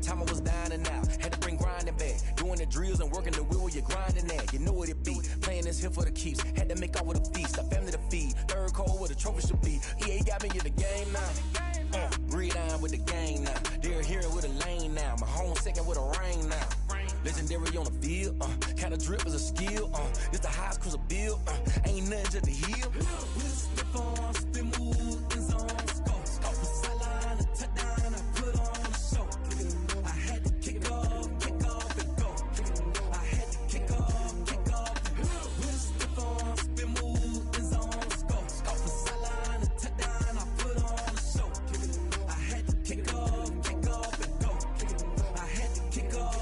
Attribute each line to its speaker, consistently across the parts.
Speaker 1: Time I was down and out, had to bring grinding back. Doing the drills and working the wheel where you're grinding at. You know what it be, playing this here for the keeps. Had to make out with a feast, a family to feed. Third cold where the trophy should be. EA got me in the game now. Breed on with the gang now. They're here with a lane now. My home second with a rain now. Legendary on the field, kinda drip is a skill, this the highest cruiser bill, ain't nothing just to heal. Step on, spin move, in zone, scope. Off the sideline, a touchdown, I put on a show. I had to kick off and go. I had to kick off and go. Step on, spin move, in zone, scope. Off the sideline, a touchdown, I put on a show. I had to kick off and go. I had to kick off.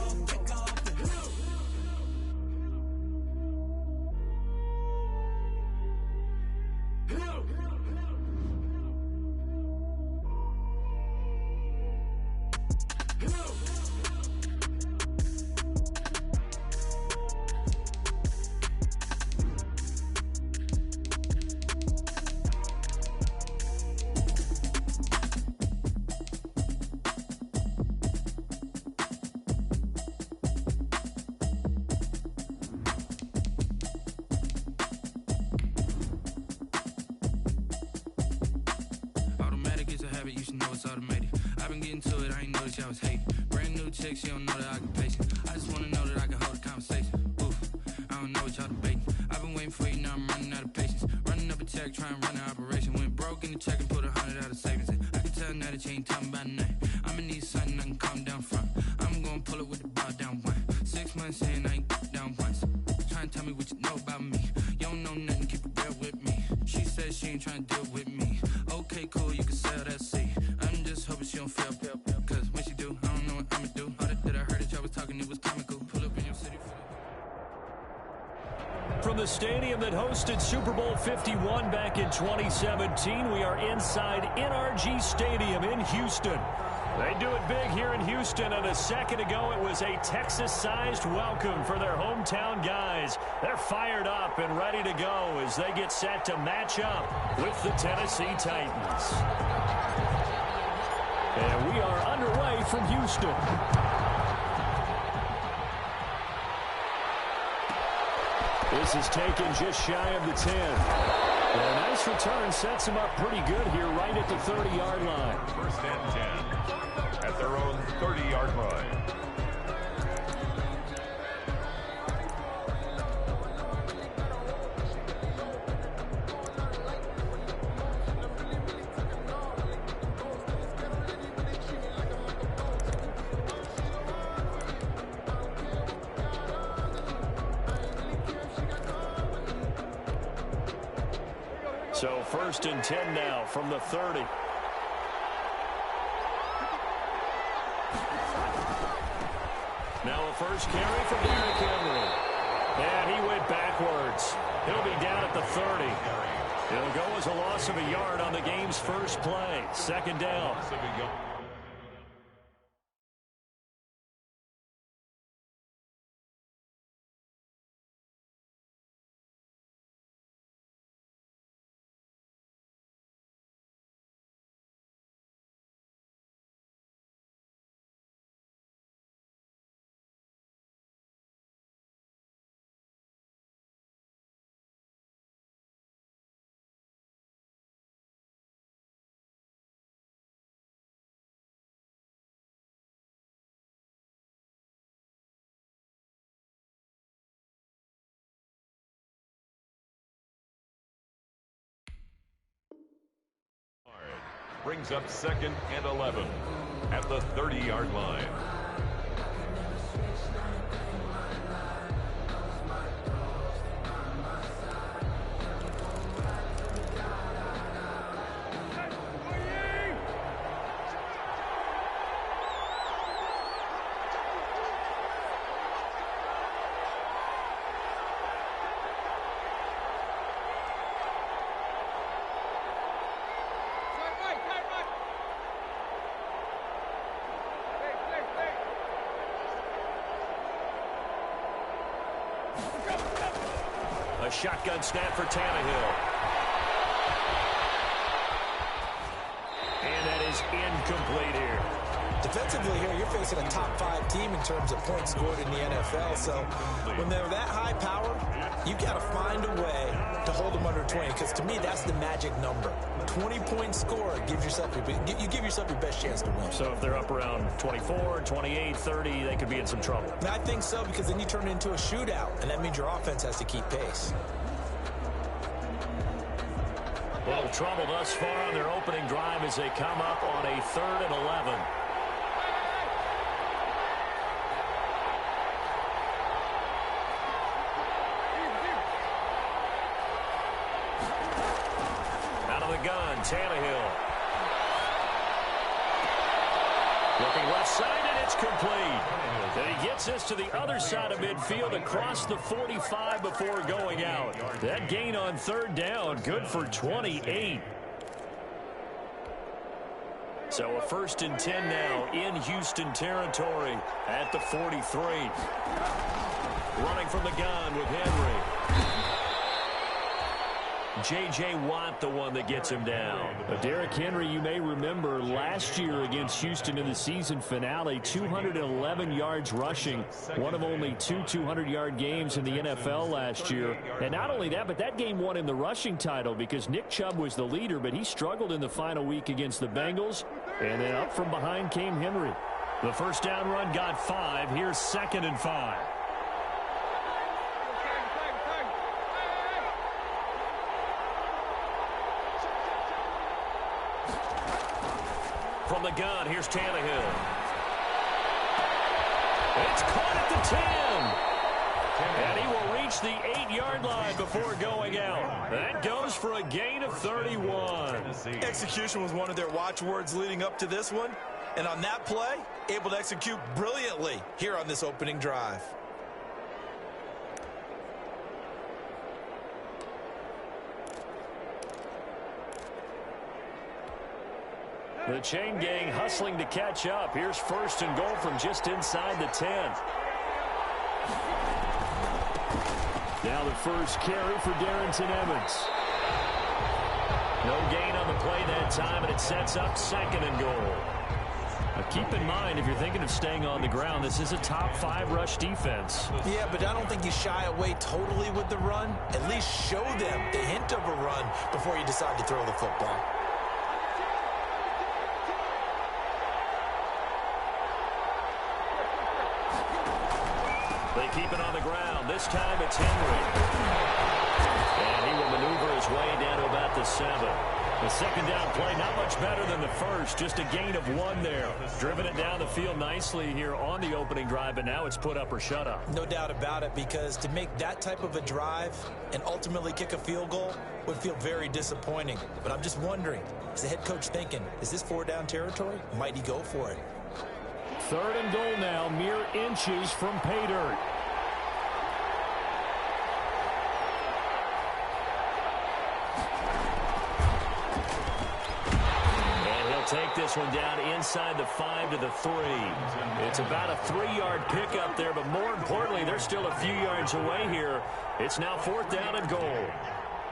Speaker 2: You should know it's automated. I've been getting to it, I ain't noticed y'all was hating. Brand new chick, she don't know the occupation. I just wanna know that I can hold a conversation. Oof, I don't know what y'all debating. I've been waiting for you, now I'm running out of patience. Running up a check, trying to run an operation. Went broke in the check and put 100 out of savings in. I can tell now that you ain't talking about nothing. I'ma need something I can calm down from. I'm gonna pull it with the bar down one. 6 months in, I ain't down once. Trying to tell me what you know about me. You don't know nothing, keep it real with me. She said she ain't trying to deal with me. Okay, cool, you can sell that seat. I'm just hoping she don't fail, cause when she do, I don't know what I'ma do. All that I heard that y'all was talking, it was comical. Pull up in your city.
Speaker 3: From the stadium that hosted Super Bowl 51 back in 2017, we are inside NRG Stadium in Houston. They do it big here in Houston, and a second ago it was a Texas-sized welcome for their hometown guys. They're fired up and ready to go as they get set to match up with the Tennessee Titans. And we are underway from Houston. This is taken just shy of the 10. A nice return sets him up pretty good here right at the 30-yard line.
Speaker 4: First and 10 at their own 30-yard line.
Speaker 3: So first and 10 now from the 30. Now a first carry for Derrick Henry. And he went backwards. He'll be down at the 30. It'll go as a loss of a yard on the game's first play. Second down.
Speaker 4: Brings up second and 11 at the 30-yard line.
Speaker 3: A shotgun snap for Tannehill. And that is incomplete here.
Speaker 5: Defensively here, you're facing a top 5 team in terms of points scored in the NFL. So when they're that high power, you've got to find a way to hold them under 20. Because to me, that's the magic number. 20-point score, you give yourself your best chance to win.
Speaker 3: So if they're up around 24, 28, 30, they could be in some trouble.
Speaker 5: And I think so, because then you turn it into a shootout, and that means your offense has to keep pace.
Speaker 3: A little trouble thus far on their opening drive as they come up on a 3rd and 11. Out of the gun, Tannehill. Looking left side, and it's complete. And he gets this to the other side of midfield across the 45 before going out. That gain on 3rd down, good for 28. So a 1st and 10 now in Houston territory at the 43. Running from the gun with Henry. J.J. Watt, the one that gets him down. Derrick Henry, you may remember last year against Houston in the season finale, 211 yards rushing, one of only 2 200-yard games in the NFL last year. And not only that, but that game won him the rushing title because Nick Chubb was the leader, but he struggled in the final week against the Bengals. And then up from behind came Henry. The first down run got 5. Here's 2nd and 5. From the gun, here's Tannehill. It's caught at the 10. And he will reach the 8-yard line before going out. That goes for a gain of 31.
Speaker 5: Execution was one of their watchwords leading up to this one. And on that play, able to execute brilliantly here on this opening drive.
Speaker 3: The chain gang hustling to catch up. Here's 1st and goal from just inside the 10. Now the first carry for Darrington Evans. No gain on the play that time, and it sets up 2nd and goal. Now keep in mind, if you're thinking of staying on the ground, this is a top 5 rush defense.
Speaker 5: Yeah, but I don't think you shy away totally with the run. At least show them the hint of a run before you decide to throw the football.
Speaker 3: They keep it on the ground. This time it's Henry. And he will maneuver his way down to about the 7. The 2nd down play, not much better than the first. Just a gain of 1 there. Driven it down the field nicely here on the opening drive, but now it's put up or shut up.
Speaker 5: No doubt about it, because to make that type of a drive and ultimately kick a field goal would feel very disappointing. But I'm just wondering, is the head coach thinking, is this 4-down territory? Might he go for it?
Speaker 3: 3rd and goal now, mere inches from pay dirt. And he'll take this one down inside the 5 to the 3. It's about a 3-yard pickup there, but more importantly, they're still a few yards away here. It's now 4th down and goal.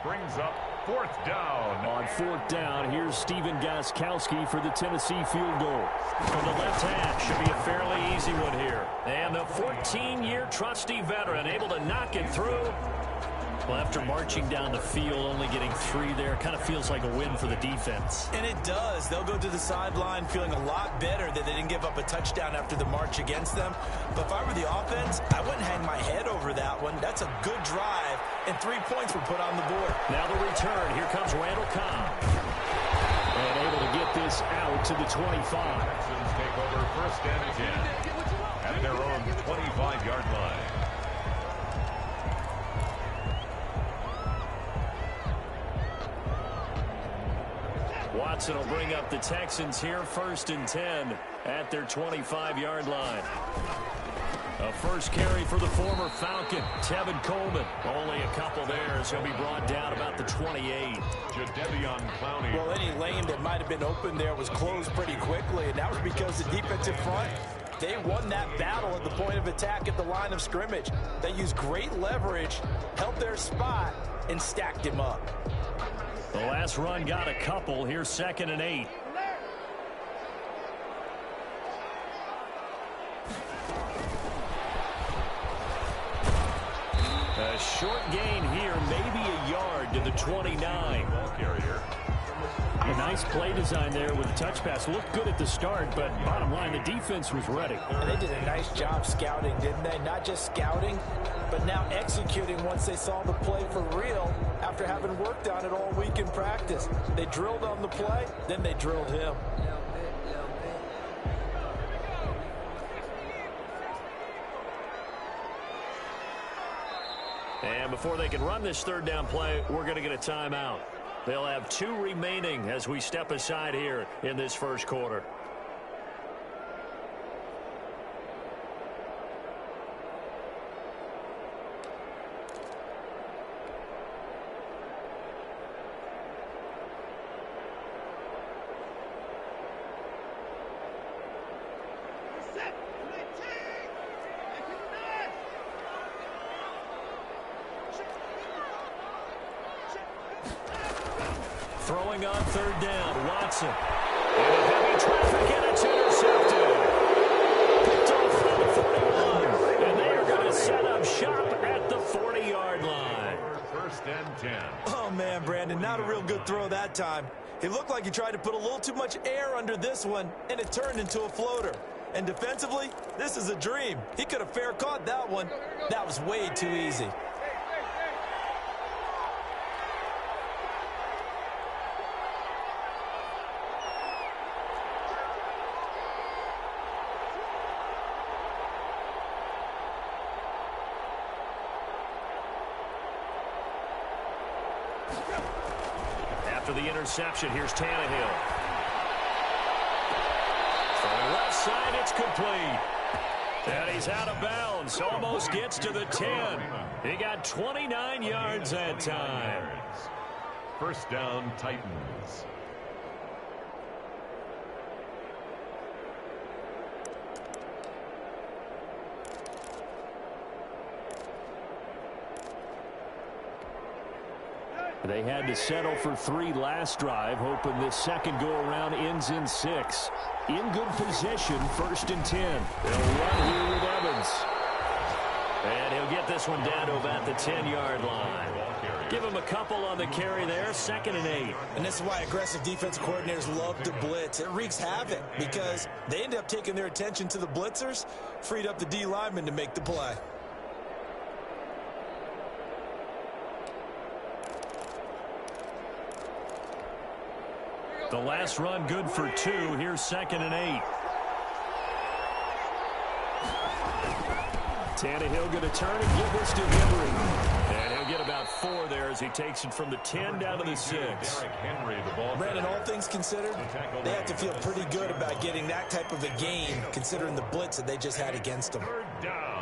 Speaker 4: Brings up 4th down.
Speaker 3: On 4th down, here's Steven Gostkowski for the Tennessee field goal. From the left hash, should be a fairly easy one here. And the 14-year trusty veteran able to knock it through. Well, after marching down the field, only getting 3 there, kind of feels like a win for the defense.
Speaker 5: And it does. They'll go to the sideline feeling a lot better that they didn't give up a touchdown after the march against them. But if I were the offense, I wouldn't hang my head over that one. That's a good drive, and 3 points were put on the board.
Speaker 3: Now the return. Here comes Randall Cobb. And able to get this out to the 25.
Speaker 4: Texans take over 1st and 10 at their own 25-yard line.
Speaker 3: Watson will bring up the Texans here, 1st and 10 at their 25-yard line. A first carry for the former Falcon, Tevin Coleman. Only a couple there as he'll be brought down about the 28.
Speaker 4: Jadeveon Clowney.
Speaker 5: Well, any lane that might have been open there was closed pretty quickly, and that was because the defensive front, they won that battle at the point of attack at the line of scrimmage. They used great leverage, held their spot, and stacked him up.
Speaker 3: The last run got a couple. Here's 2nd and 8. short gain here, maybe a yard to the 29.
Speaker 4: Ball carrier.
Speaker 3: A nice play design there with the touch pass. Looked good at the start, but bottom line, the defense was ready.
Speaker 5: And they did a nice job scouting, didn't they? Not just scouting, but now executing once they saw the play for real after having worked on it all week in practice. They drilled on the play, then they drilled him.
Speaker 3: And before they can run this third down play, we're going to get a timeout. They'll have 2 remaining as we step aside here in this first quarter. Throwing on third down, Watson. And heavy traffic, and it's intercepted. Picked off from the 41. And they are going to set up shop at the 40-yard line.
Speaker 4: First and 10.
Speaker 5: Oh, man, Brandon, not a real good throw that time. It looked like he tried to put a little too much air under this one, and it turned into a floater. And defensively, this is a dream. He could have fair caught that one. That was way too easy.
Speaker 3: After the interception, here's Tannehill. From the left side, it's complete. And he's out of bounds. Almost gets to the 10. He got 29 yards that time.
Speaker 4: First down, Titans.
Speaker 3: They had to settle for 3 last drive, hoping this second go-around ends in 6. In good position, first and 10. They'll run here with Evans. And he'll get this one down to about the 10-yard line. Give him a couple on the carry there, second and 8.
Speaker 5: And this is why aggressive defense coordinators love to blitz. It wreaks havoc because they end up taking their attention to the blitzers, freed up the D lineman to make the play.
Speaker 3: The last run good for 2. Here's second and 8. Tannehill going to turn and give this to Henry. And he'll get about 4 there as he takes it from the 10 down to the 6.
Speaker 5: Brandon, all things considered, they have to feel pretty good about getting that type of a gain considering the blitz that they just had against them.
Speaker 4: Third down.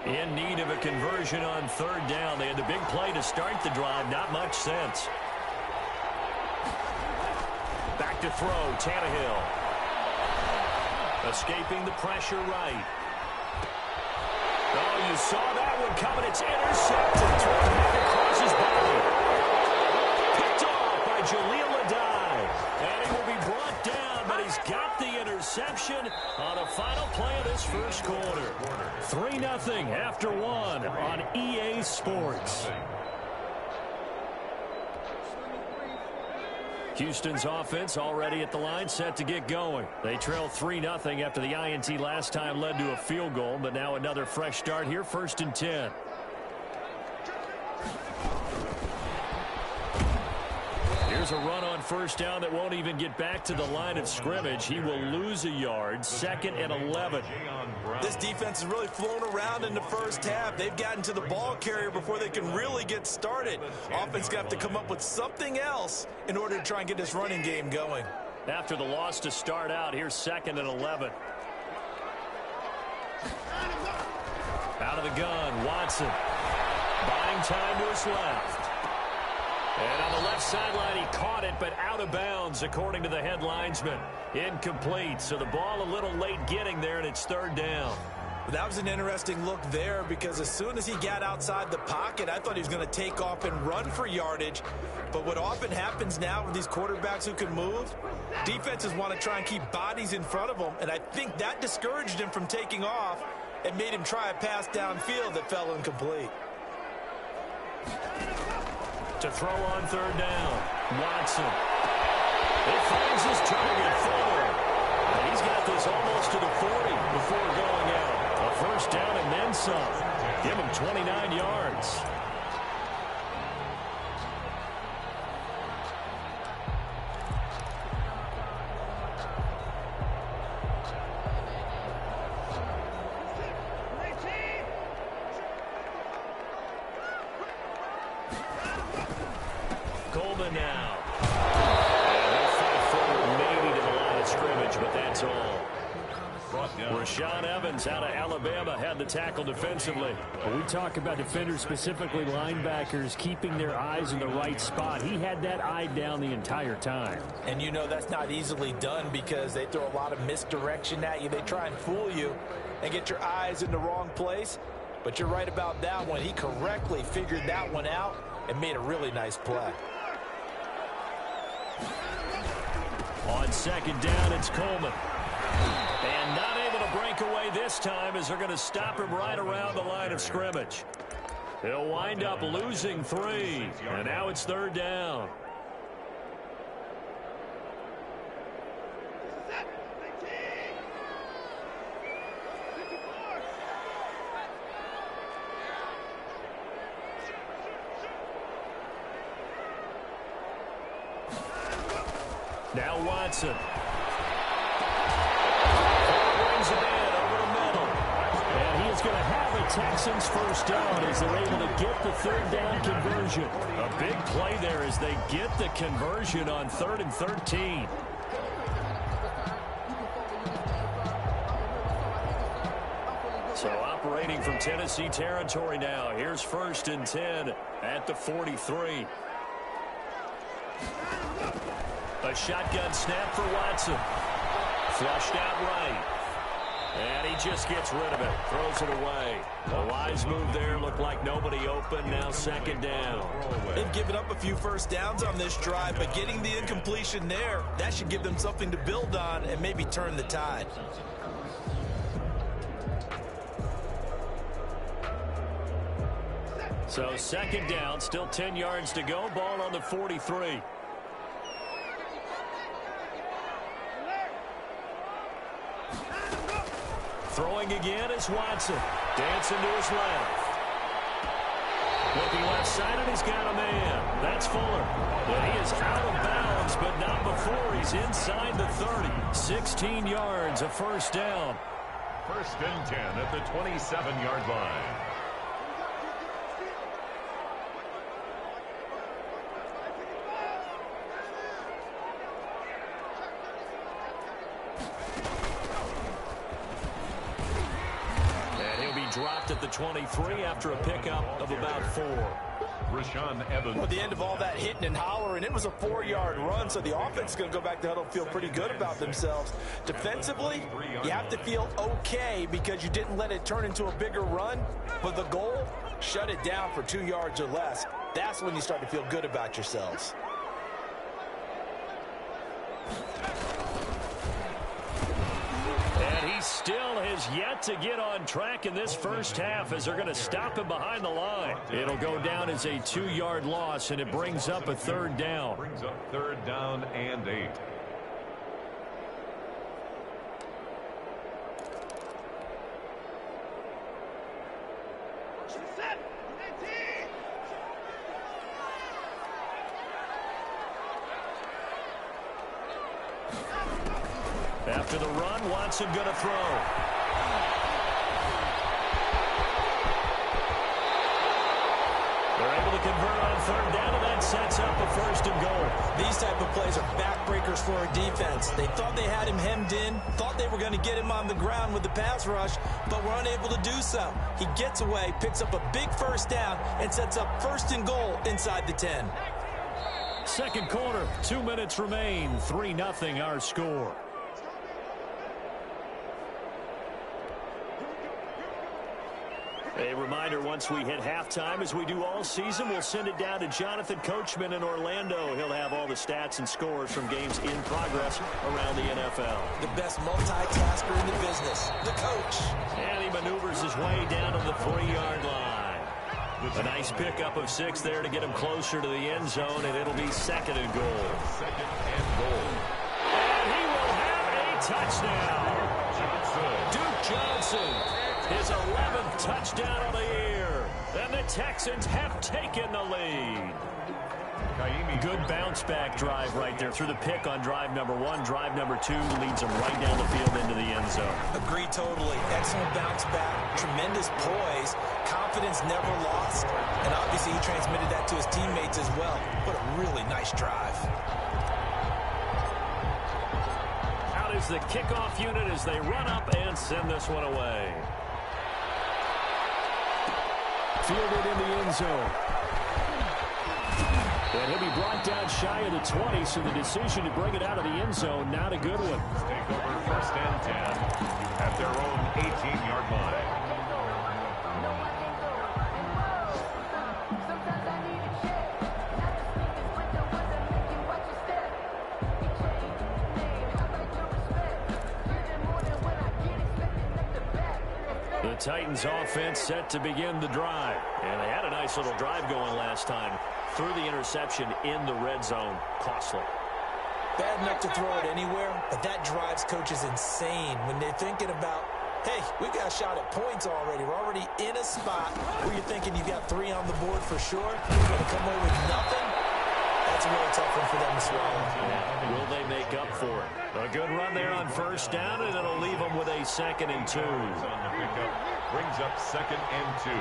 Speaker 3: In need of a conversion on third down. They had the big play to start the drive. Not much sense. Back to throw. Tannehill. Escaping the pressure right. Oh, you saw that one coming. It's intercepted. Thrown back across his body. Picked off by Jaleel Adai. And he will be brought down, but he's got the interception on the final play of this first quarter. 3-0 after 1 on EA Sports. Houston's offense already at the line, set to get going. They trail 3-0 after the INT last time led to a field goal, but now another fresh start here, first and 10. Here's a run on first down that won't even get back to the line of scrimmage. He will lose a yard, second and 11.
Speaker 5: This defense has really flown around in the first half. They've gotten to the ball carrier before they can really get started. Offense got to come up with something else in order to try and get this running game going.
Speaker 3: After the loss to start out, here's second and 11. Out of the gun, Watson. Buying time to his left. And on the left sideline, he caught it, but out of bounds, according to the head linesman. Incomplete, so the ball a little late getting there, and it's third down.
Speaker 5: That was an interesting look there because as soon as he got outside the pocket, I thought he was going to take off and run for yardage. But what often happens now with these quarterbacks who can move, defenses want to try and keep bodies in front of them, and I think that discouraged him from taking off and made him try a pass downfield that fell incomplete.
Speaker 3: To throw on third down, Watson. It finds his target, Fuller. And he's got this almost to the 40 before going out. A first down and then some. Give him 29 yards. Coleman now. And he'll fight forward maybe to the line of scrimmage, but that's all. Rashaan Evans out of Alabama had the tackle defensively.
Speaker 6: When we talk about defenders, specifically linebackers, keeping their eyes in the right spot. He had that eye down the entire time.
Speaker 5: And you know that's not easily done because they throw a lot of misdirection at you. They try and fool you and get your eyes in the wrong place. But you're right about that one. He correctly figured that one out and made a really nice play.
Speaker 3: On second down, it's Coleman. And not able to break away this time as they're going to stop him right around the line of scrimmage. He'll wind up losing 3. And now it's third down. Now Watson. Brings it in over the middle. And he is going to have a Texans first down as they're able to get the third down conversion. A big play there as they get the conversion on 3rd and 13. So operating from Tennessee territory now. Here's 1st and 10 at the 43. A shotgun snap for Watson. Flushed out right. And he just gets rid of it. Throws it away. A wise move there. Looked like nobody open. Now second down.
Speaker 5: They've given up a few first downs on this drive, but getting the incompletion there, that should give them something to build on and maybe turn the tide.
Speaker 3: So second down. Still 10 yards to go. Ball on the 43. Throwing again is Watson. Dancing to his left. Looking left side, and he's got a man. That's Fuller. But he is out of bounds, but not before he's inside the 30. 16 yards, a first down.
Speaker 4: 1st and 10 at the 27-yard line.
Speaker 3: Dropped at the 23 after a pickup of about 4.
Speaker 4: Rashaan Evans.
Speaker 5: At the end of all that hitting and hollering, it was a 4-yard run, so the offense is going to go back to huddle and feel pretty good about themselves. Defensively, you have to feel okay because you didn't let it turn into a bigger run, but the goal, shut it down for 2 yards or less. That's when you start to feel good about yourselves.
Speaker 3: Still has yet to get on track in this first half as they're going to stop him behind the line. It'll go down as a 2-yard loss, and it brings up a third down.
Speaker 4: Brings up 3rd down and 8.
Speaker 3: After the run, Watson going to throw. They're able to convert on third down, and that sets up a 1st and goal.
Speaker 5: These type of plays are backbreakers for a defense. They thought they had him hemmed in, thought they were going to get him on the ground with the pass rush, but were unable to do so. He gets away, picks up a big first down, and sets up 1st and goal inside the 10.
Speaker 3: Second quarter, 2 minutes remain. 3-0 our score. A reminder, once we hit halftime, as we do all season, we'll send it down to Jonathan Coachman in Orlando. He'll have all the stats and scores from games in progress around the NFL.
Speaker 5: The best multitasker in the business, the coach.
Speaker 3: And he maneuvers his way down to the 3-yard line. A nice pickup of 6 there to get him closer to the end zone, and it'll be second and goal.
Speaker 4: Second and goal.
Speaker 3: And he will have a touchdown. Duke Johnson, his 11th touchdown of the year. And the Texans have taken the lead. Good bounce-back drive right there through the pick on drive number 1. Drive number 2 leads him right down the field into the end zone.
Speaker 5: Agree totally. Excellent bounce back, tremendous poise, confidence never lost, and obviously he transmitted that to his teammates as well. What a really nice drive.
Speaker 3: Out is the kickoff unit as they run up and send this one away. Fielded in the end zone. And he'll be brought down shy of the 20, so the decision to bring it out of the end zone, not a good one.
Speaker 4: Take over first and 10 at their own 18-yard line.
Speaker 3: The Titans offense set to begin the drive. And they had a nice little drive going last time. Threw the interception in the red zone. Costly.
Speaker 5: Bad enough to throw it anywhere, but that drives coaches insane when they're thinking about, hey, we got a shot at points already. We're already in a spot where you're thinking you got 3 on the board for sure. You're going to come away with nothing. That's a really tough one for them to swallow.
Speaker 3: Will they make up for it? A good run there on first down, and it'll leave them with a 2nd and 2.
Speaker 4: On the pickup, brings up 2nd and 2.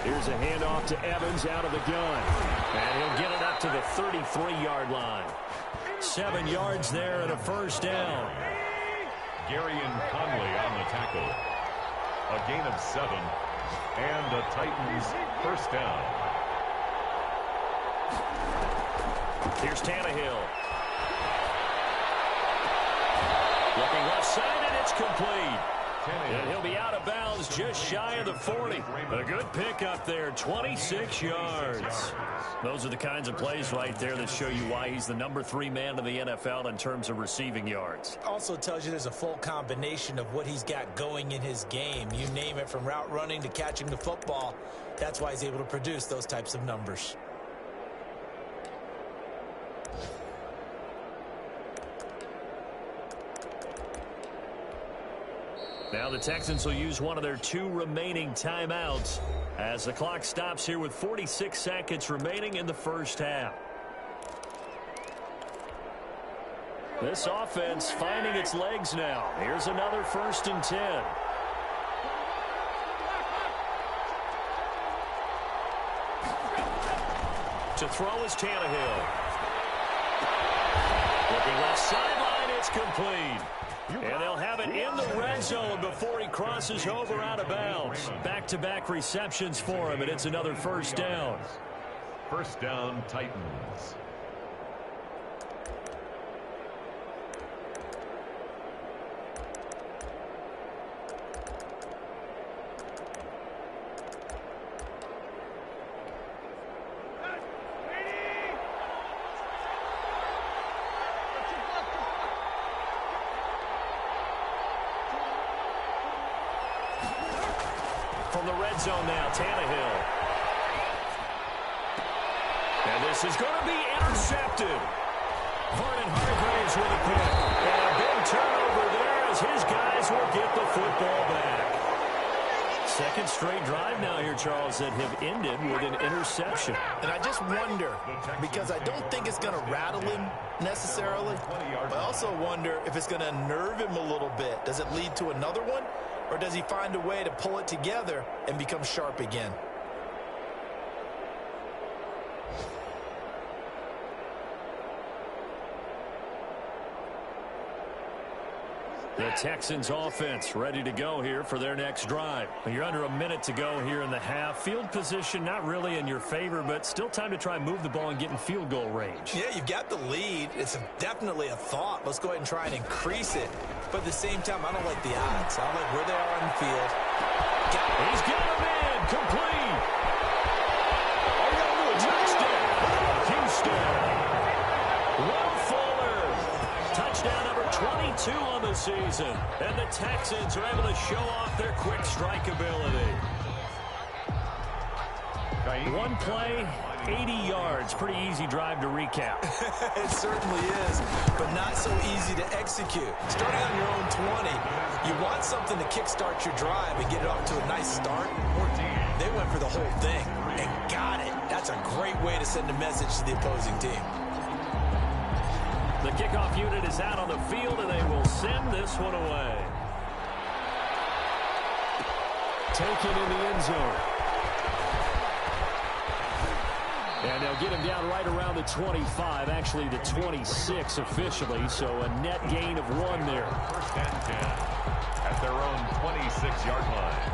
Speaker 3: Here's a handoff to Evans out of the gun. And he'll get it up to the 33-yard line. 7 yards there and a first down.
Speaker 4: Gary and Conley on the tackle. A gain of 7. And the Titans first down.
Speaker 3: Here's Tannehill. Looking left side, and it's complete. And he'll be out of bounds just shy of the 40. A good pickup there, 26 yards. Those are the kinds of plays right there that show you why he's the number 3 man in the NFL in terms of receiving yards.
Speaker 5: Also tells you there's a full combination of what he's got going in his game. You name it, from route running to catching the football. That's why he's able to produce those types of numbers.
Speaker 3: Now the Texans will use one of their 2 remaining timeouts as the clock stops here with 46 seconds remaining in the first half. This offense finding its legs now. Here's another 1st and 10. To throw is Tannehill. Looking left sideline, it's complete. And they'll have it in the red zone before he crosses over out of bounds. Back-to-back receptions for him, and it's another first down.
Speaker 4: First down, Titans.
Speaker 3: From the red zone now, Tannehill. And this is going to be intercepted. Vernon Hargreaves with a pick. And a big turnover there as his guys will get the football back. Second straight drive now here, Charles, that have ended with an interception.
Speaker 5: And I just wonder, because I don't think it's going to rattle him necessarily, but I also wonder if it's going to nerve him a little bit. Does it lead to another one? Or does he find a way to pull it together and become sharp again?
Speaker 3: The Texans offense ready to go here for their next drive. You're under a minute to go here in the half. Field position not really in your favor, but still time to try and move the ball and get in field goal range.
Speaker 5: Yeah, you've got the lead. It's definitely a thought. Let's go ahead and try and increase it. But at the same time, I don't like the odds. I don't like where they are on the field.
Speaker 3: He's got him in. Complete. Touchdown. Houston. Will Fuller. Touchdown number 22 on the season. And the Texans are able to show off their quick strike ability. One play, 80 yards. Pretty easy drive to recap.
Speaker 5: It certainly is, but not so easy to execute. Starting on your own 20, you want something to kickstart your drive and get it off to a nice start. They went for the whole thing and got it. That's a great way to send a message to the opposing team.
Speaker 3: The kickoff unit is out on the field, and they will send this one away. Taken in the end zone. And they'll get him down right around the 25, actually the 26 officially, so a net gain of 1 there.
Speaker 4: First and 10 at their own 26-yard line.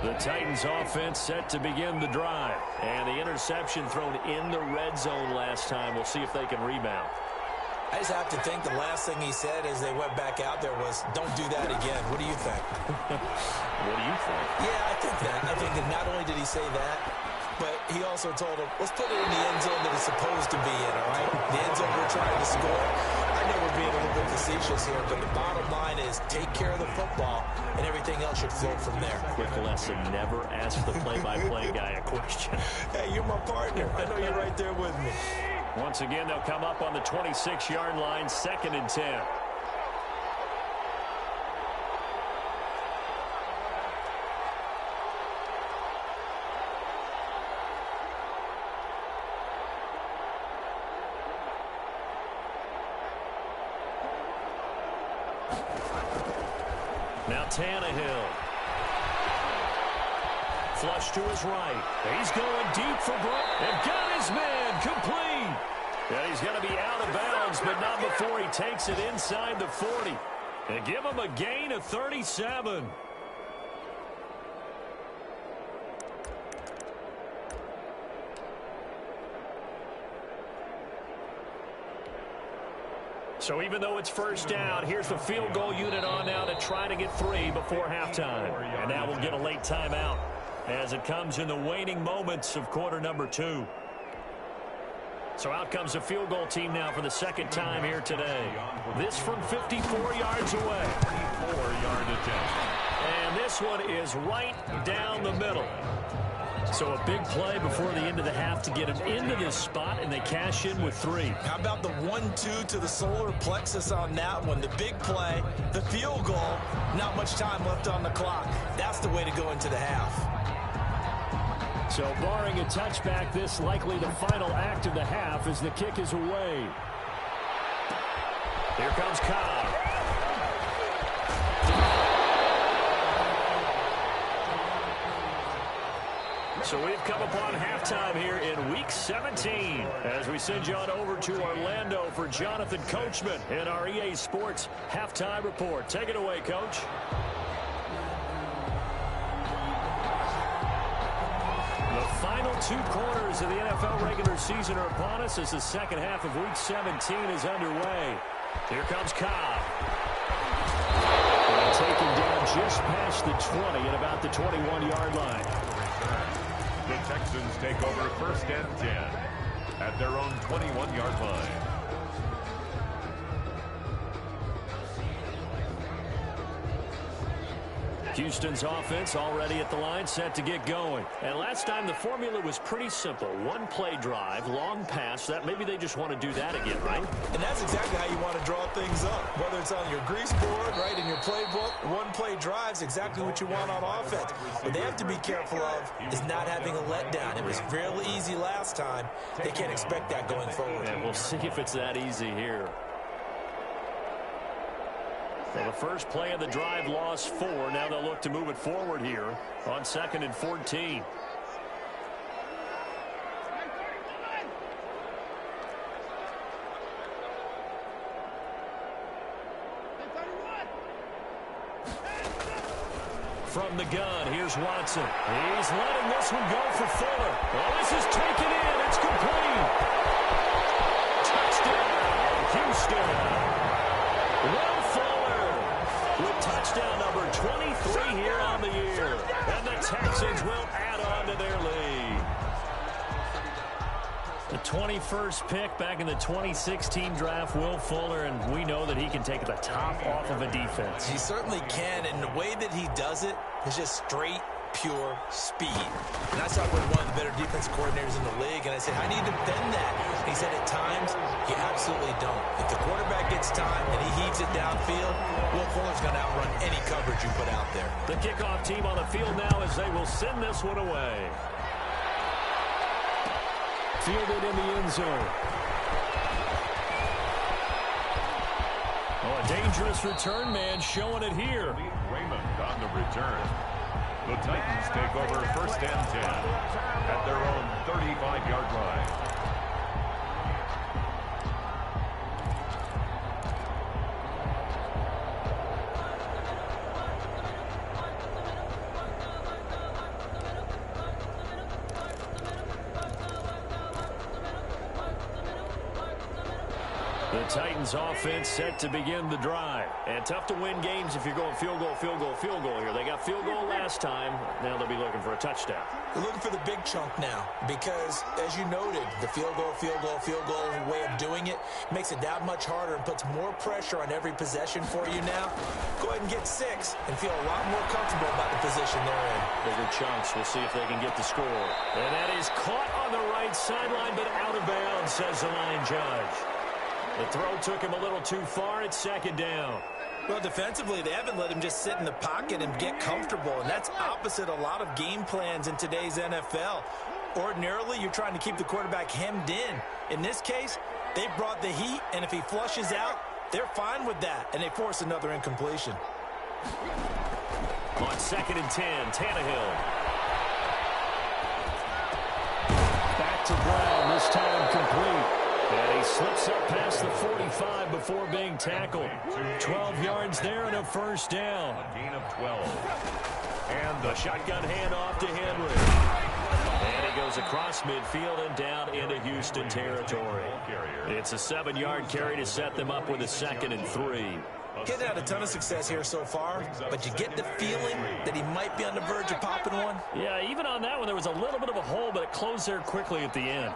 Speaker 3: The Titans offense set to begin the drive. And the interception thrown in the red zone last time. We'll see if they can rebound.
Speaker 5: I just have to think the last thing he said as they went back out there was, don't do that again. What do you think?
Speaker 3: What do you think?
Speaker 5: Yeah, I think that. I think that not only did he say that, but he also told him, let's put it in the end zone that it's supposed to be in, all right? The end zone we're trying to score. I know we're being a little bit facetious here, but the bottom line is take care of the football, and everything else should flow from there.
Speaker 3: Quick lesson, never ask the play-by-play guy a question.
Speaker 5: Hey, you're my partner. I know you're right there with me.
Speaker 3: Once again, they'll come up on the 26-yard line, 2nd and 10. Now Tannehill. Flush to his right. He's going deep for Brown. And got his man complete. And he's going to be out of bounds, but not before he takes it inside the 40. And give him a gain of 37. So even though it's first down, here's the field goal unit on now to try to get 3 before halftime. And now we'll get a late timeout as it comes in the waning moments of quarter number 2. So out comes the field goal team now for the second time here today. This from 54 yards away.
Speaker 4: 4-yard attempt.
Speaker 3: And this one is right down the middle. So a big play before the end of the half to get him into this spot, and they cash in with 3.
Speaker 5: How about the 1-2 to the solar plexus on that one? The big play, the field goal, not much time left on the clock. That's the way to go into the half.
Speaker 6: So barring a touchback, this likely the final act of the half as the kick is away.
Speaker 3: Here comes Cobb. So we've come upon halftime here in Week 17 as we send you on over to Orlando for Jonathan Coachman in our EA Sports Halftime Report. Take it away, Coach. The final 2 quarters of the NFL regular season are upon us as the second half of Week 17 is underway. Here comes Cobb.
Speaker 6: And taken down just past the 20 at about the 21-yard line.
Speaker 4: The Texans take over 1st and 10 at their own 21-yard line.
Speaker 3: Houston's offense already at the line, set to get going. And last time the formula was pretty simple. 1-play drive, long pass. That maybe they just want to do that again, right?
Speaker 5: And that's exactly how you want to draw things up. Whether it's on your grease board, right, in your playbook, 1-play drive's exactly what you want on offense. What they have to be careful of is not having a letdown. It was real easy last time. They can't expect that going forward.
Speaker 3: And we'll see if it's that easy here. Well, the first play of the drive lost 4. Now they'll look to move it forward here on 2nd and 14. from the gun. Here's Watson. He's letting this one go for Fuller. Oh, this is taken in. It's complete. Touchdown, Houston. Will Fuller with touchdown number 23 here on the year. And the Texans will add on to their lead. The 21st pick back in the 2016 draft, Will Fuller, and we know that he can take the top off of a defense.
Speaker 5: He certainly can, and the way that he does it is just straight, pure speed. And I saw him one of the better defense coordinators in the league, and I said, how do you defend that? And he said, at times, you absolutely don't. If the quarterback gets time and he heaves it downfield, Will Fuller's going to outrun any coverage you put out there.
Speaker 3: The kickoff team on the field now as they will send this one away. Fielded in the end zone. Oh, a dangerous return man showing it here.
Speaker 4: Raymond on the return. The Titans take over first and 10 at their own 35-yard line.
Speaker 3: The Titans offense set to begin the drive. And tough to win games if you're going field goal, field goal, field goal here. They got field goal last time. Now they'll be looking for a touchdown.
Speaker 5: They're looking for the big chunk now because, as you noted, the field goal way of doing it makes it that much harder and puts more pressure on every possession for you now. Go ahead and get 6 and feel a lot more comfortable about the position they're in.
Speaker 3: Bigger chunks. We'll see if they can get the score. And that is caught on the right sideline, but out of bounds, says the line judge. The throw took him a little too far. It's second down.
Speaker 5: Well, defensively, they haven't let him just sit in the pocket and get comfortable, and that's opposite a lot of game plans in today's NFL. Ordinarily, you're trying to keep the quarterback hemmed in. In this case, they brought the heat, and if he flushes out, they're fine with that, and they force another incompletion.
Speaker 3: On second and 10, Tannehill. Back to Brown, this time complete. And he slips up past the 45 before being tackled. 12 yards there and a first down.
Speaker 4: A gain of 12. And the
Speaker 3: shotgun handoff to Henry. And he goes across midfield and down into Houston territory. It's a 7-yard carry to set them up with a 2nd and 3.
Speaker 5: Getting out a ton of success here so far, but you get the feeling that he might be on the verge of popping one.
Speaker 3: Yeah, even on that one, there was a little bit of a hole, but it closed there quickly at the end.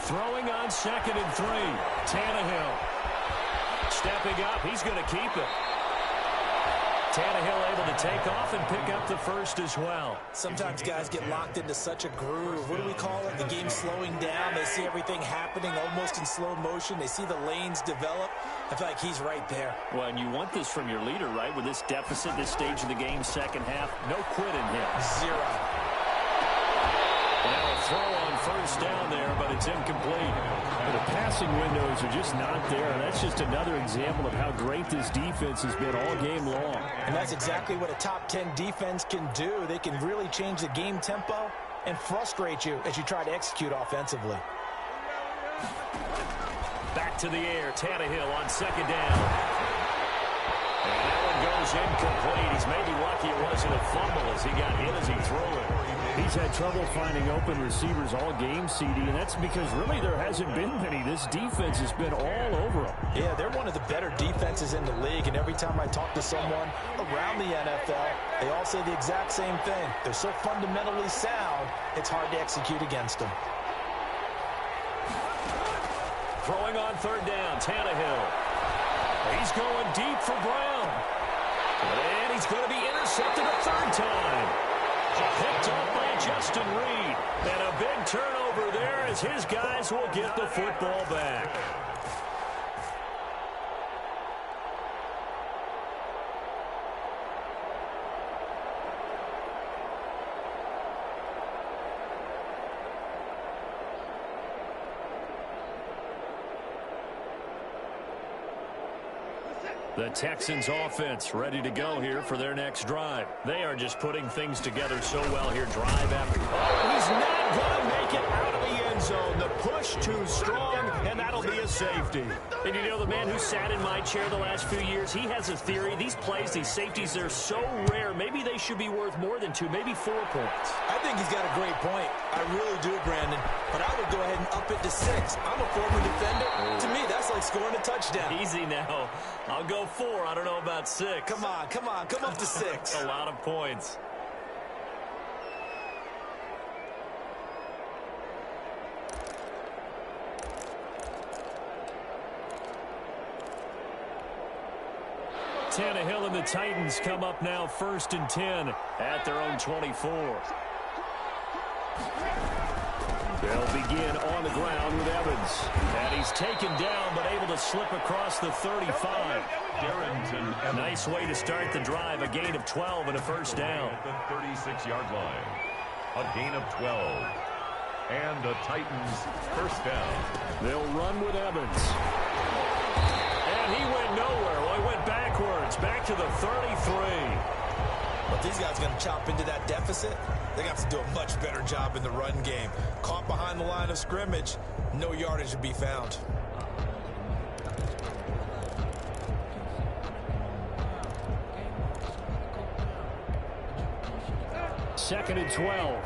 Speaker 3: Throwing on 2nd and 3. Tannehill. Stepping up. He's going to keep it. Tannehill able to take off and pick up the first as well.
Speaker 5: Sometimes guys get locked into such a groove. What do we call it? The game's slowing down. They see everything happening almost in slow motion. They see the lanes develop. I feel like he's right there.
Speaker 3: Well, and you want this from your leader, right? With this deficit, this stage of the game, second half, no quit in him.
Speaker 5: 0.
Speaker 3: Now a throw on first down there, but it's incomplete.
Speaker 6: The passing windows are just not there. That's just another example of how great this defense has been all game long.
Speaker 5: And that's exactly what a top 10 defense can do. They can really change the game tempo and frustrate you as you try to execute offensively.
Speaker 3: Back to the air, Tannehill on 2nd down. And that one goes incomplete. He's maybe lucky it wasn't a fumble as he got hit as he threw it.
Speaker 6: He's had trouble finding open receivers all game, CD, and that's because really there hasn't been many. This defense has been all over them.
Speaker 5: Yeah, they're one of the better defenses in the league, and every time I talk to someone around the NFL, they all say the exact same thing. They're so fundamentally sound, it's hard to execute against them.
Speaker 3: Throwing on 3rd down, Tannehill. He's going deep for Brown. And he's going to be intercepted a 3rd time. Picked up by Justin Reed. And a big turnover there as his guys will get the football back. The Texans offense ready to go here for their next drive. They are just putting things together so well here, drive after.
Speaker 6: Oh, and he's not going to make it out of the end zone. The push too strong, and that'll be a safety.
Speaker 3: And you know, the man who sat in my chair the last few years, he has a theory. These plays, these safeties, they're so rare. Maybe they should be worth more than 2, maybe 4 points.
Speaker 5: I think he's got a great point. I really do, Brandon. But I would go ahead and up it to 6. I'm a former defender. To me, that's like scoring a touchdown.
Speaker 3: Easy now. I'll go 4. I don't know about 6.
Speaker 5: Come on. Come up to 6.
Speaker 3: A lot of points. Tannehill and the Titans come up now 1st and 10 at their own 24. They'll begin on the ground with Evans. And he's taken down but able to slip across the 35.
Speaker 4: Darrington Evans.
Speaker 3: Nice way to start the drive. A gain of 12 and a first down.
Speaker 4: At the 36-yard line. A gain of 12. And the Titans first down.
Speaker 3: They'll run with Evans. And he went nowhere. Well, he went backwards. Back to the 33.
Speaker 5: But these guys are going to chop into that deficit. They got to do a much better job in the run game. Caught behind the line of scrimmage, no yardage to be found.
Speaker 3: Second and 12.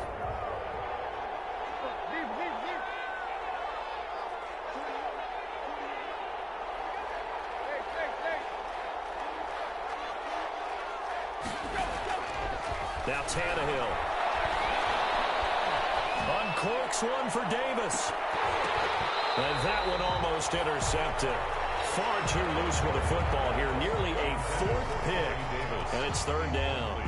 Speaker 3: Now Tannehill. Uncorks one for Davis. And that one almost intercepted. Far too loose with the football here. Nearly a 4th pick. And it's 3rd down.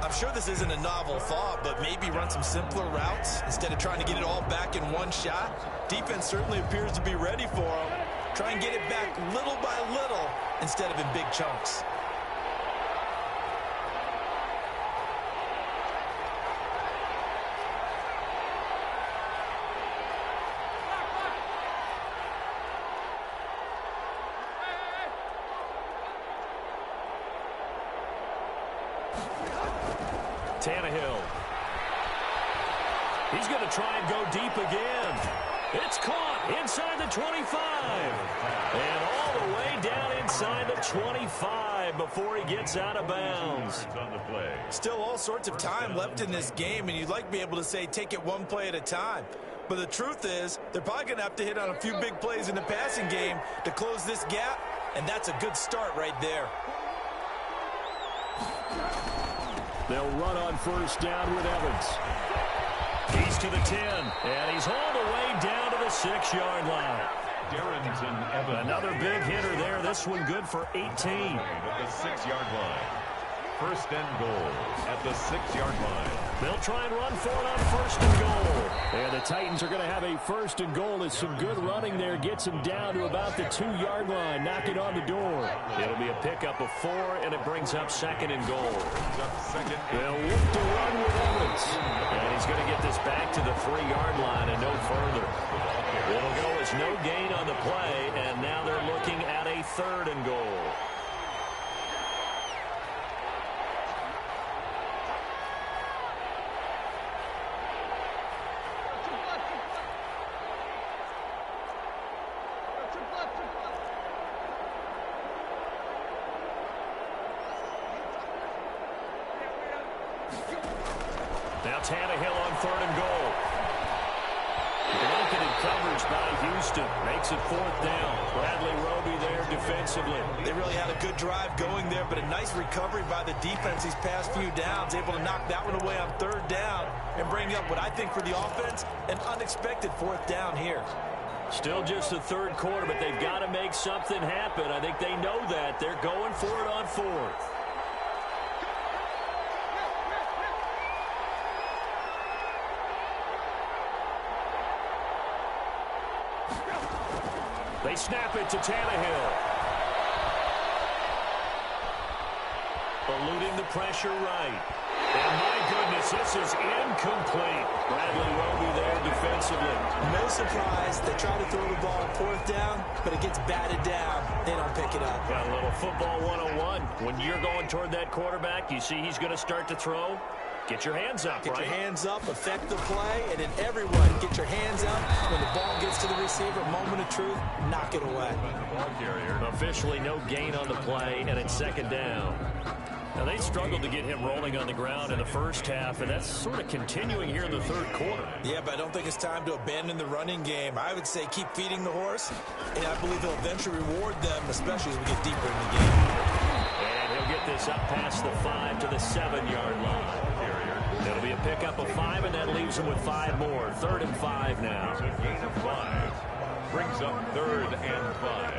Speaker 5: I'm sure this isn't a novel thought, but maybe run some simpler routes instead of trying to get it all back in one shot. Defense certainly appears to be ready for them. Try and get it back little by little instead of in big chunks.
Speaker 3: Tannehill. He's going to try and go deep again. It's caught inside the 25. And all the way down inside the 25 before he gets out of bounds.
Speaker 5: Still all sorts of time left in this game, and you'd like to be able to say take it one play at a time. But the truth is, they're probably going to have to hit on a few big plays in the passing game to close this gap, and that's a good start right there.
Speaker 3: They'll run on first down with Evans. He's to the 10, and he's all the way down to the 6-yard line.
Speaker 4: Darrington Evans.
Speaker 3: Another big hitter there. This one good for 18.
Speaker 4: At the 6-yard line. First and goal at the 6-yard line.
Speaker 3: They'll try and run for it on first and goal. And the Titans are going to have a first and goal. It's some good running there. Gets him down to about the 2-yard line. Knocking on the door. It'll be a pickup of 4, and it brings up second and goal. They'll look to run with Evans. And he's going to get this back to the 3-yard line and no further. It'll go as no gain on the play, and now they're looking at a 3rd and goal. Now Tannehill on 3rd and goal. Blanketed coverage by Houston. Makes it 4th down. Bradley Roby there defensively.
Speaker 5: They really had a good drive going there, but a nice recovery by the defense these past few downs. Able to knock that one away on 3rd down and bring up what I think for the offense, an unexpected 4th down here.
Speaker 3: Still just the 3rd quarter, but they've got to make something happen. I think they know that. They're going for it on 4th. They snap it to Tannehill. Eluding the pressure right. And my goodness, this is incomplete. Bradley Roby there defensively.
Speaker 5: No surprise. They try to throw the ball on fourth down, but it gets batted down. They don't pick it up.
Speaker 3: Got a little football 101. When you're going toward that quarterback, you see he's going to start to throw. Get your hands up,
Speaker 5: Get
Speaker 3: right?
Speaker 5: your hands up, affect the play, and then everyone get your hands up. When the ball gets to the receiver, moment of truth, knock it away.
Speaker 3: Officially no gain on the play, and it's second down. Now, they struggled to get him rolling on the ground in the first half, and that's sort of continuing here in the third quarter.
Speaker 5: Yeah, but I don't think it's time to abandon the running game. I would say keep feeding the horse, and I believe he'll eventually reward them, especially as we get deeper in the game.
Speaker 3: And he'll get this up past the 5 to the 7-yard line. It'll be a pickup of 5, and that leaves him with 5 more. 3rd and 5 now.
Speaker 4: A gain of 5. Brings up 3rd and 5.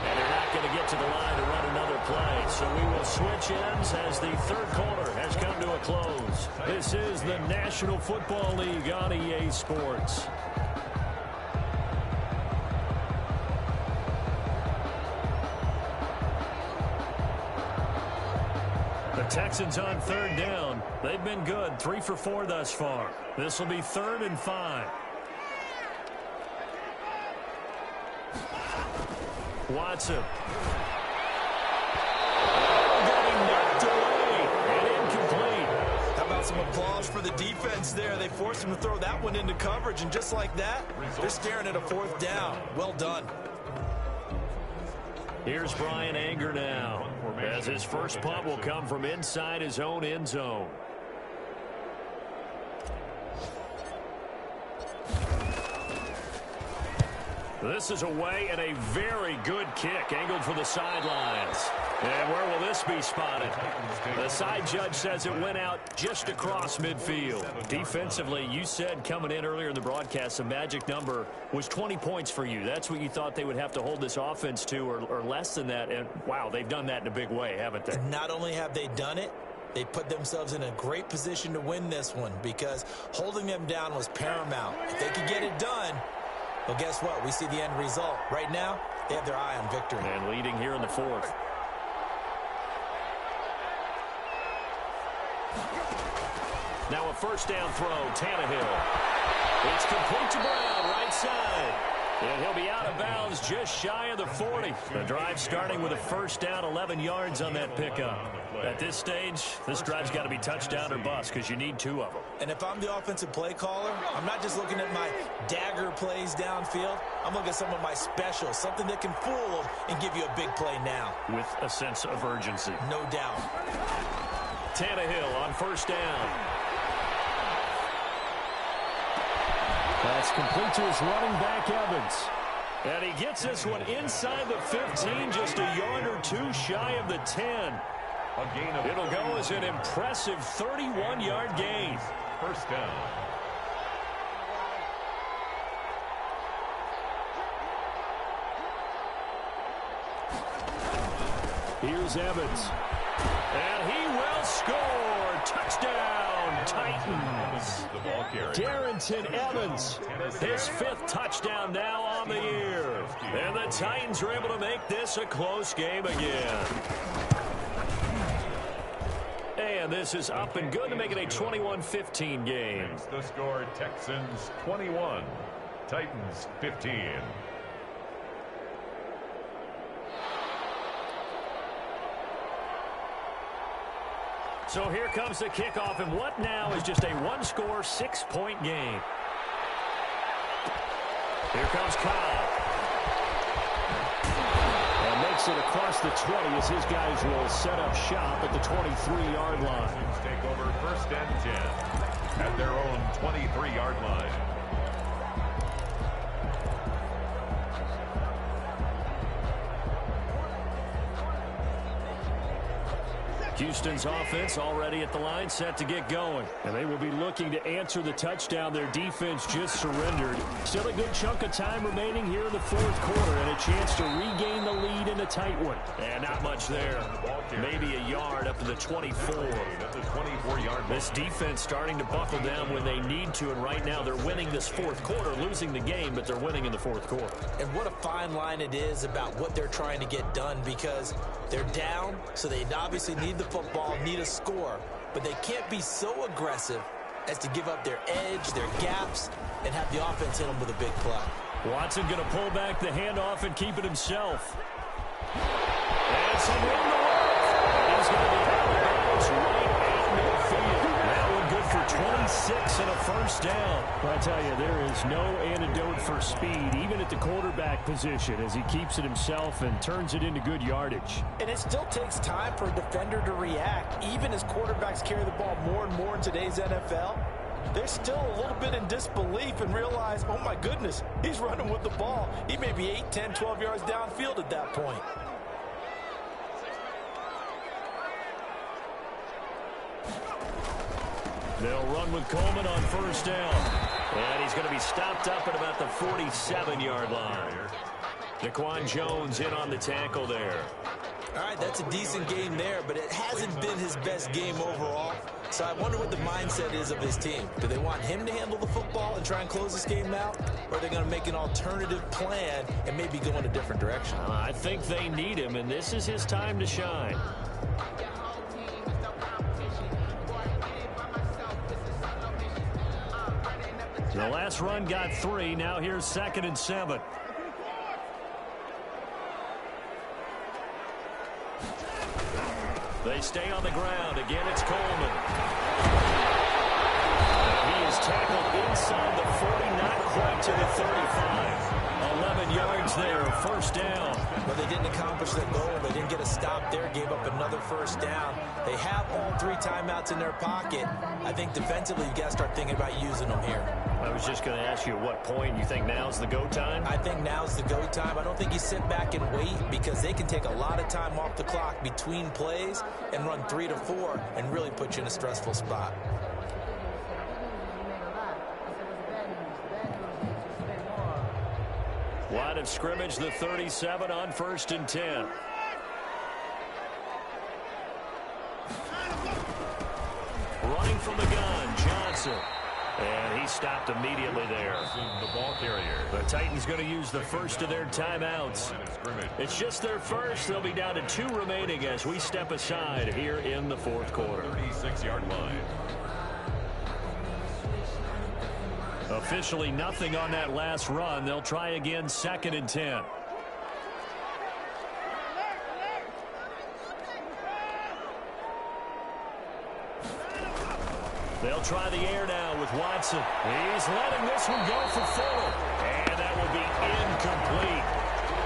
Speaker 3: And they're not going to get to the line to run another play. So we will switch ends as the third quarter has come to a close. This is the National Football League on EA Sports. The Texans on 3rd down. They've been good, 3 for 4 thus far. This will be 3rd and 5. Watson. Getting knocked away and incomplete.
Speaker 5: How about some applause for the defense there? They forced him to throw that one into coverage, and just like that, they're staring at a 4th down. Well done.
Speaker 3: Here's Brian Anger now, as his first punt will come from inside his own end zone. This is away and a very good kick, angled for the sidelines. And where will this be spotted? The side judge says it went out just across midfield. Defensively, you said coming in earlier in the broadcast, the magic number was 20 points for you. That's what you thought they would have to hold this offense to, or less than that. And, wow, they've done that in a big way, haven't they?
Speaker 5: Not only have they done it, they put themselves in a great position to win this one because holding them down was paramount. If they could get it done, well, guess what? We see the end result. Right now, they have their eye on victory.
Speaker 3: And leading here in the 4th. Now a first down throw, Tannehill. It's complete to Brown, right side. And he'll be out of bounds just shy of the 40. The drive starting with a first down, 11 yards on that pickup. At this stage, this drive's got to be touchdown or bust because you need 2 of them.
Speaker 5: And if I'm the offensive play caller, I'm not just looking at my dagger plays downfield. I'm looking at some of my specials, something that can fool them and give you a big play now.
Speaker 3: With a sense of urgency.
Speaker 5: No doubt.
Speaker 3: Tannehill on first down. That's complete to his running back, Evans. And he gets this one inside the 15, just a yard or 2 shy of the 10. It'll go as an impressive 31-yard gain.
Speaker 4: First down.
Speaker 3: Here's Evans. And he will score. Touchdown, Titans. Darrington Evans, his 5th touchdown now on the year. And the Titans are able to make this a close game again. And this is up and good to make it a 21-15 game.
Speaker 4: The score, Texans 21, Titans 15.
Speaker 3: So here comes the kickoff, and what now is just a 1-score, 6-point game. Here comes Kyle. And makes it across the 20 as his guys will set up shop at the 23-yard line.
Speaker 4: Take over first and 10 at their own 23-yard line.
Speaker 3: Houston's offense already at the line, set to get going. And they will be looking to answer the touchdown their defense just surrendered. Still a good chunk of time remaining here in the fourth quarter, and a chance to regain the lead in a tight one. And not much there. Maybe a yard up to the 24. This defense starting to buckle down when they need to, and right now they're winning this fourth quarter, losing the game, but they're winning in the fourth quarter.
Speaker 5: And what a fine line it is about what they're trying to get done, because they're down, so they obviously need the football, need a score, but they can't be so aggressive as to give up their edge, their gaps, and have the offense hit them with a big play.
Speaker 3: Watson going to pull back the handoff and keep it himself. And some room to work. He's going to be out of bounds right at midfield. That one good for 26 and a first down.
Speaker 6: Well, I tell you, there is no antidote for speed, even at the quarterback position, as he keeps it himself and turns it into good yardage.
Speaker 5: And it still takes time for a defender to react. Even as quarterbacks carry the ball more and more in today's NFL, they're still a little bit in disbelief and realize, oh my goodness, he's running with the ball. He may be 8, 10, 12 yards downfield at that point.
Speaker 3: They'll run with Coleman on first down. And he's going to be stopped up at about the 47-yard line. Daquan Jones in on the tackle there.
Speaker 5: All right, that's a decent game there, but it hasn't been his best game overall. So I wonder what the mindset is of his team. Do they want him to handle the football and try and close this game out? Or are they going to make an alternative plan and maybe go in a different direction?
Speaker 3: I think they need him, and this is his time to shine. The last run got 3. Now here's 2nd and 7. They stay on the ground. Again, it's Coleman. He is tackled inside the 40, not quite to the 35. 11 yards there, first down.
Speaker 5: But they didn't accomplish their goal. They didn't get a stop there, gave up another first down. They have all 3 timeouts in their pocket. I think defensively, you got to start thinking about using them here.
Speaker 3: I was just going to ask you at what point you think now's the go time?
Speaker 5: I think now's the go time. I don't think you sit back and wait, because they can take a lot of time off the clock between plays and run 3 to 4 and really put you in a stressful spot.
Speaker 3: Line of scrimmage, the 37 on 1st and 10. Running from the gun, Johnson. And he stopped immediately there.
Speaker 4: The ball carrier.
Speaker 3: The Titans going to use the first of their timeouts. It's just their first. They'll be down to 2 remaining as we step aside here in the fourth quarter.
Speaker 4: 36-yard line.
Speaker 3: Officially nothing on that last run. They'll try again, 2nd and 10. They'll try the air now with Watson. He's letting this one go for Fuller. And that will be incomplete.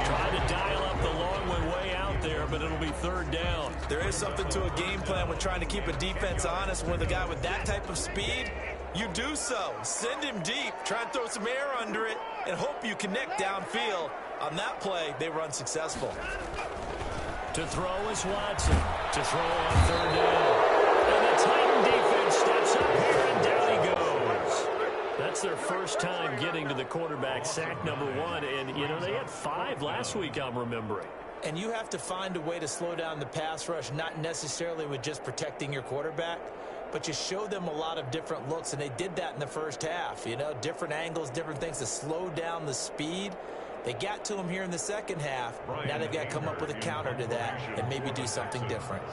Speaker 3: Trying to dial up the long one way out there, but it'll be 3rd down.
Speaker 5: There is something to a game plan with trying to keep a defense honest. With a guy with that type of speed, you do so. Send him deep. Try and throw some air under it and hope you connect downfield. On that play, they were unsuccessful.
Speaker 3: To throw is Watson. To throw on 3rd down. And the Titan defense steps up here, and down he goes. That's their first time getting to the quarterback, sack number 1. And, you know, they had 5 last week, I'm remembering.
Speaker 5: And you have to find a way to slow down the pass rush, not necessarily with just protecting your quarterback, but you show them a lot of different looks, and they did that in the first half. You know, different angles, different things to slow down the speed. They got to him here in the second half. Now they've got to come up with a counter to that and maybe do something different.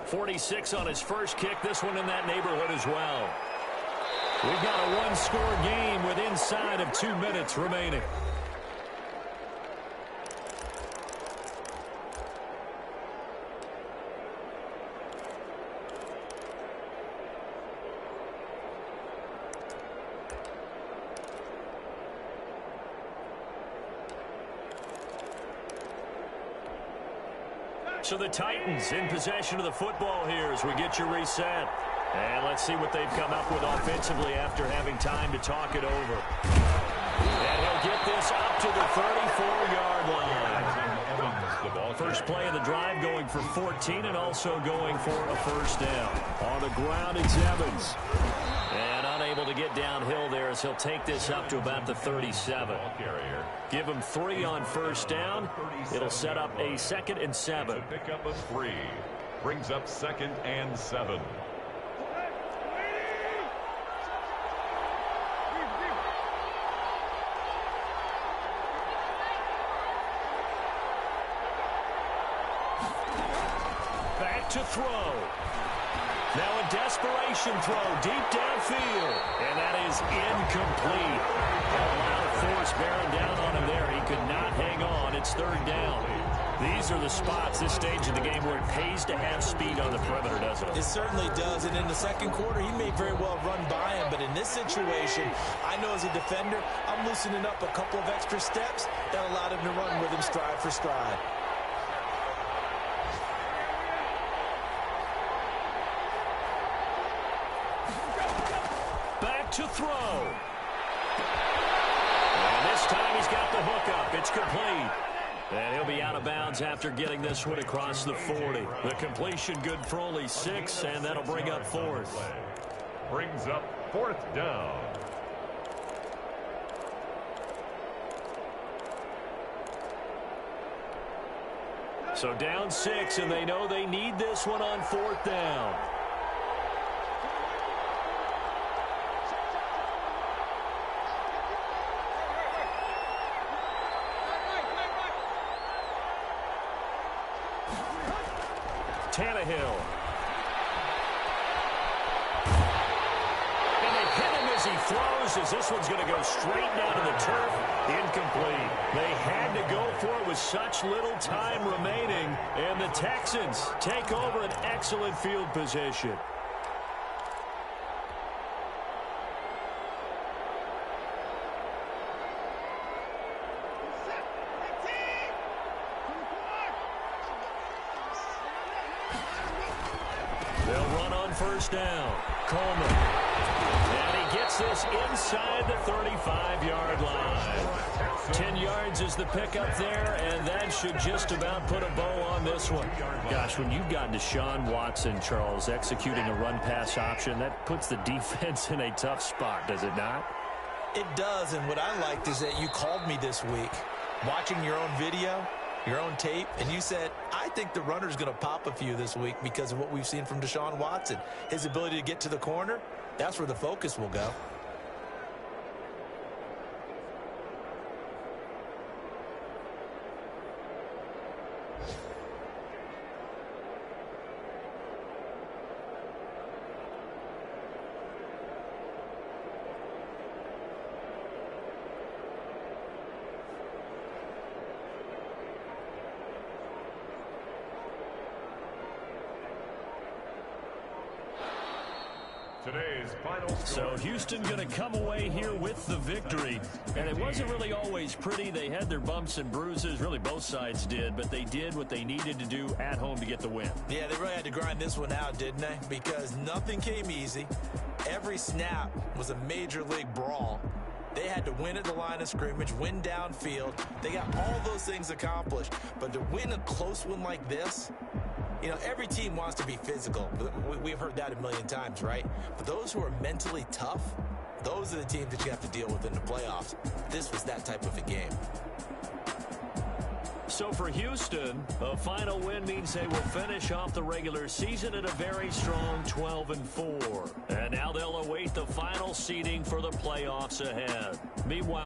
Speaker 3: .46 on his first kick. This one in that neighborhood as well. We've got a 1-score game with inside of 2 minutes remaining. So the Titans in possession of the football here as we get you reset. And let's see what they've come up with offensively after having time to talk it over. And he'll get this up to the 34-yard line. First play of the drive going for 14 and also going for a first down.
Speaker 6: On the ground, it's Evans.
Speaker 3: And unable to get downhill there as he'll take this up to about the 37. Give him 3 on first down. It'll set up a 2nd and 7.
Speaker 4: Pick up a 3. Brings up 2nd and 7.
Speaker 3: Back to throw. Now a desperation throw deep downfield. And that is incomplete. A lot of force bearing down on him there. He could not hang on. It's 3rd down. These are the spots, this stage of the game, where it pays to have speed on the perimeter, doesn't it?
Speaker 5: It certainly does. And in the second quarter, he may very well run by him. But in this situation, I know as a defender, I'm loosening up a couple of extra steps that allowed him to run with him stride for stride.
Speaker 3: To throw. And this time he's got the hook up. It's complete. And he'll be out of bounds after getting this one across the 40. The completion good for only 6, and that'll bring up 4th.
Speaker 4: Brings up 4th down.
Speaker 3: So down 6, and they know they need this one on 4th down. Tannehill. And they hit him as he throws, as this one's going to go straight down to the turf. Incomplete. They had to go for it with such little time remaining. And the Texans take over an excellent field position. First down. Coleman. And he gets this inside the 35-yard line. 10 yards is the pickup there, and that should just about put a bow on this one. Gosh, when you've got Deshaun Watson, Charles, executing a run-pass option, that puts the defense in a tough spot, does it not?
Speaker 5: It does, and what I liked is that you called me this week, watching your own video, your own tape, and you said, I think the runner's going to pop a few this week because of what we've seen from Deshaun Watson. His ability to get to the corner, that's where the focus will go.
Speaker 3: So Houston going to come away here with the victory. And it wasn't really always pretty. They had their bumps and bruises. Really, both sides did. But they did what they needed to do at home to get the win.
Speaker 5: Yeah, they really had to grind this one out, didn't they? Because nothing came easy. Every snap was a major league brawl. They had to win at the line of scrimmage, win downfield. They got all those things accomplished. But to win a close one like this, you know, every team wants to be physical. We've heard that a million times, right? But those who are mentally tough, those are the teams that you have to deal with in the playoffs. This was that type of a game.
Speaker 3: So for Houston, a final win means they will finish off the regular season at a very strong 12-4. And now they'll await the final seeding for the playoffs ahead. Meanwhile,